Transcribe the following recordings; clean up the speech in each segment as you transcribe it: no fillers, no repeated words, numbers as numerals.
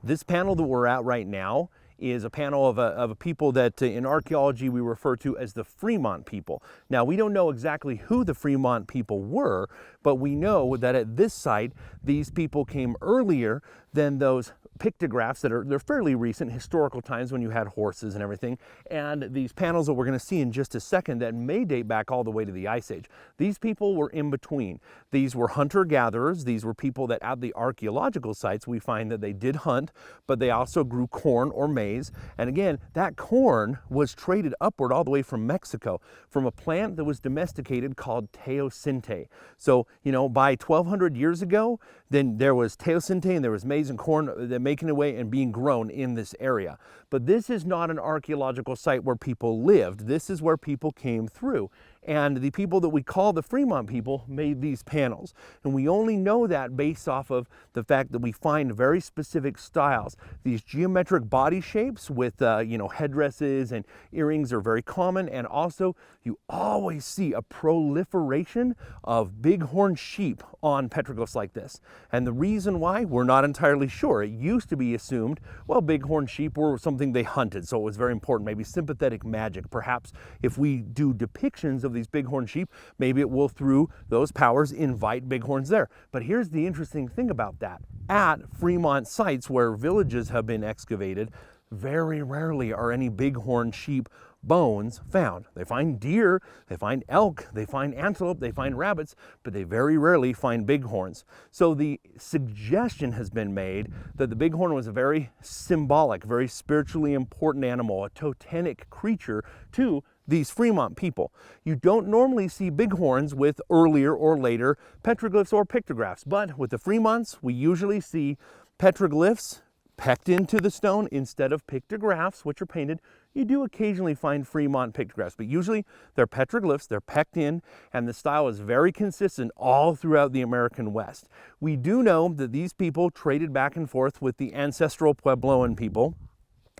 This panel that we're at right now is a panel of a people that in archaeology we refer to as the Fremont people. Now, we don't know exactly who the Fremont people were, but we know that at this site, these people came earlier than those pictographs they're fairly recent, historical times when you had horses and everything, and these panels that we're going to see in just a second that may date back all the way to the Ice Age. These people were in between. These were hunter-gatherers. These were people that at the archaeological sites we find that they did hunt, but they also grew corn or maize. And again, that corn was traded upward all the way from Mexico, from a plant that was domesticated called teosinte. So, by 1200 years ago, then there was teosinte and there was maize and corn that making away and being grown in this area. But this is not an archaeological site where people lived. This is where people came through. And the people that we call the Fremont people made these panels. And we only know that based off of the fact that we find very specific styles. These geometric body shapes with, headdresses and earrings are very common. And also, you always see a proliferation of bighorn sheep on petroglyphs like this. And the reason why, we're not entirely sure. It used to be assumed, well, bighorn sheep were something they hunted, so it was very important. Maybe sympathetic magic. Perhaps if we do depictions of these bighorn sheep, maybe it will, through those powers, invite bighorns there. But here's the interesting thing about that. At Fremont sites where villages have been excavated, very rarely are any bighorn sheep bones found. They find deer, they find elk, they find antelope, they find rabbits, but they very rarely find bighorns. So the suggestion has been made that the bighorn was a very symbolic, very spiritually important animal, a totemic creature to these Fremont people. You don't normally see bighorns with earlier or later petroglyphs or pictographs, but with the Fremonts, we usually see petroglyphs pecked into the stone instead of pictographs, which are painted. You do occasionally find Fremont pictographs, but usually they're petroglyphs, they're pecked in, and the style is very consistent all throughout the American West. We do know that these people traded back and forth with the ancestral Puebloan people.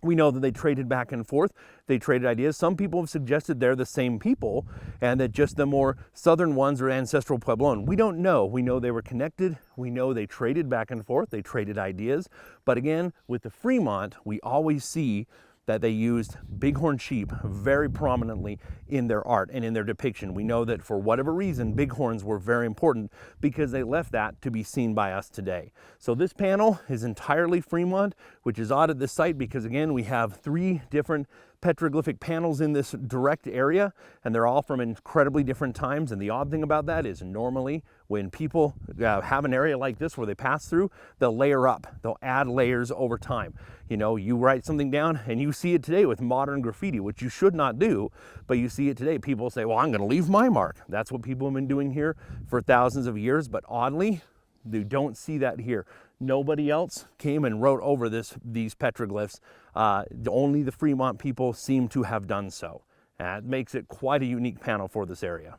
We know that they traded back and forth. They traded ideas. Some people have suggested they're the same people and that just the more southern ones are ancestral Puebloan. We don't know. We know they were connected. We know they traded back and forth. They traded ideas. But again, with the Fremont, we always see that they used bighorn sheep very prominently in their art and in their depiction. We know that for whatever reason, bighorns were very important because they left that to be seen by us today. So this panel is entirely Fremont, which is odd at this site because, again, we have 3 different petroglyphic panels in this direct area, and they're all from incredibly different times. And the odd thing about that is normally when people have an area like this where they pass through, they'll layer up, they'll add layers over time. You write something down and you see it today with modern graffiti, which you should not do, but you see it today. People say, well, I'm going to leave my mark. That's what people have been doing here for thousands of years, but oddly, you don't see that here. Nobody else came and wrote over these petroglyphs. Only the Fremont people seem to have done so. That makes it quite a unique panel for this area.